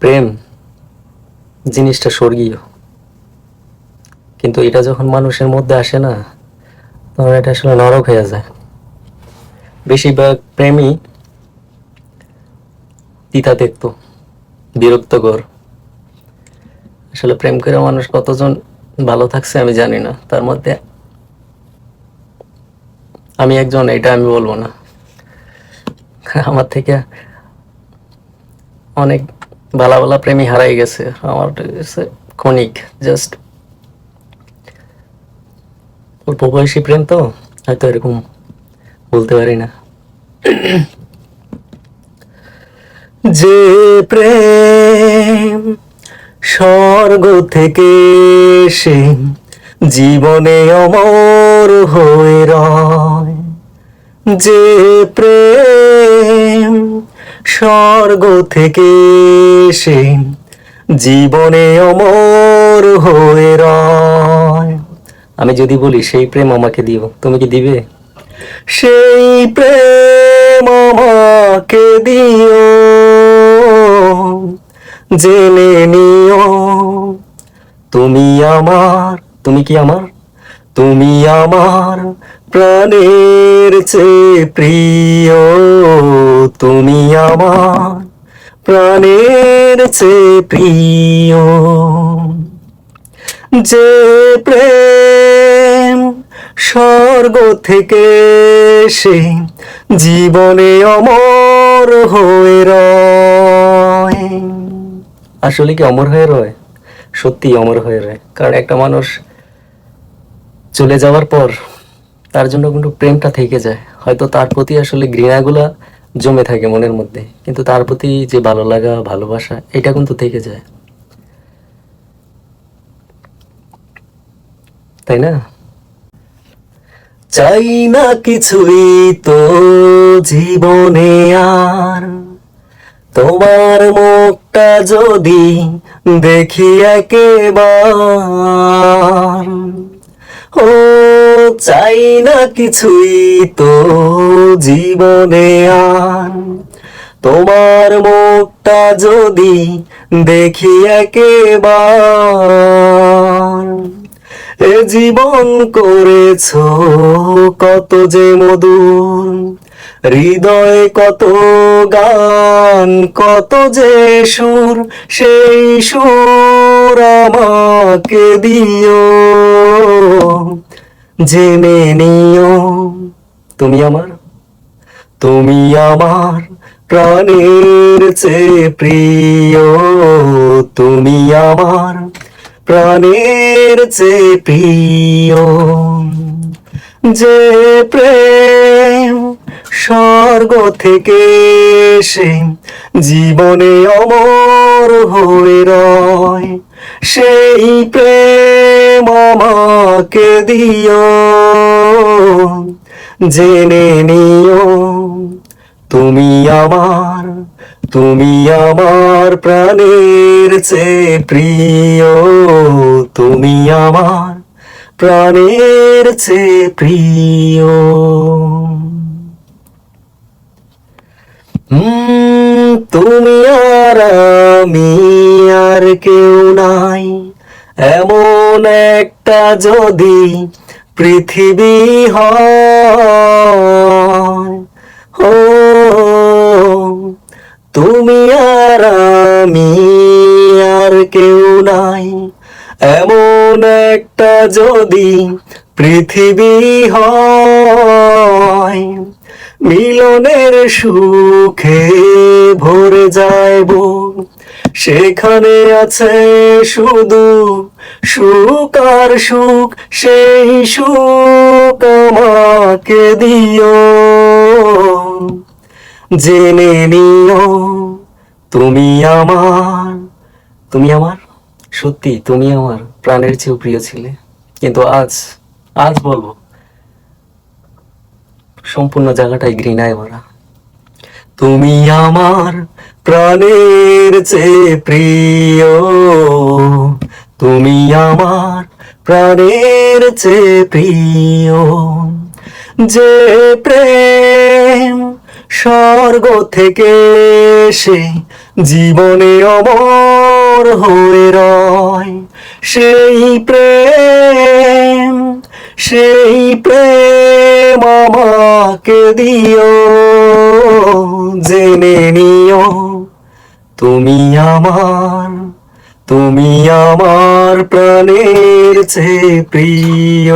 প্রেম জিনিসটা স্বর্গীয়, কিন্তু এটা যখন মানুষের মধ্যে আসে না, তখন এটা আসলে নরক হয়ে যায়। বেশিরভাগ প্রেমই তিতা দেখত, বিরক্তকর। আসলে প্রেম করে মানুষ কতজন ভালো থাকছে আমি জানি না, তার মধ্যে আমি একজন, এটা আমি বলবো না। আমার থেকে অনেক ভালো ভালো প্রেমী হারাই গেছে আমার কাছে, ক্ষণিক, জাস্ট অল্প বয়সী প্রেম তো, হয়তো এরকম বলতে পারি না। যে প্রেম স্বর্গ থেকে এসে জীবনে অমর হয়ে রয়, যে প্রেম স্বর্গ থেকে এসে জীবনে অমর হয়ে রয়। আমি যদি বলি সেই প্রেম আমাকে দিও, তুমি কি দিবে? সেই প্রেম আমাকে দিও, জেনে নিও তুমি আমার, তুমি কি আমার, তুমি আমার প্রাণের চেয়ে প্রিয়, তুমি আমার প্রাণের চেয়ে প্রিয়। যে প্রেম স্বর্গ থেকে সে জীবনে অমর হয়ে রয়। আসলে কি অমর হয়ে রয়? সত্যি অমর হয়ে রয়, কারণ একটা মানুষ চলে যাওয়ার পর তার জন্য কিন্তু প্রেমটা থেকে যায়। হয়তো তার প্রতি আসলে ঘৃণাগুলা জমে থাকে মনের মধ্যে, কিন্তু তার প্রতি যে ভালো লাগা, ভালোবাসা, এটা কিন্তু থেকে যায়, তাই না? চাই না কিছুই তো জীবনে আর, তোমার মুখটা যদি দেখি একেবার। ও চাই না কিছুই তো জীবনে আর, তোমার মুখটা যদি দেখি একেবার। এ জীবন করেছো কত যে মধুর, হৃদয়ে কত গান, কত যে সুর, সেই সুর আমাকে দিও, জেনে নিও তুমি আমার, তুমি আমার প্রাণের চেয়ে প্রিয়, তুমি আমার প্রাণের চেয়ে প্রিয়। যে প্রেম স্বর্গ থেকে এসে জীবনে অমর হয়ে রয়, সেই প্রেম আমাকে দিও, জেনে নিও তুমি আমার, তুমি আমার প্রাণের চেয়ে প্রিয়, তুমি আমার প্রাণের চেয়ে প্রিয়। তুমি আর আমি আর কেউ নাই, এমন একটা যদি পৃথিবী হয়। ও তুমি আর আমি আর কেউ নাই, এমন একটা যদি পৃথিবী হয়। মিলনের সুখে ভরে যায় বুক, সেখানে আছে শুধু সুখ আর সুখ, সেই সুখ আমাকে দিও, জেনে নিও তুমি আমার, তুমি আমার, সত্যি তুমি আমার প্রাণের চেয়েও প্রিয় ছিলে। কিন্তু আজ, আজ বলবো সম্পূর্ণ জায়গাটাই ঘৃণায় ভরা। তুমি আমার প্রাণের চেয়ে প্রিয়, তুমি আমার প্রাণের চেয়ে প্রিয়। যে প্রেম স্বর্গ থেকে এসে জীবনে অমর হয়ে রয় সেই প্রেম, সেই প্রেম আমাকে দিও, জেনে নিও তুমি আমার, তুমি আমার প্রাণের চেয়ে প্রিয়।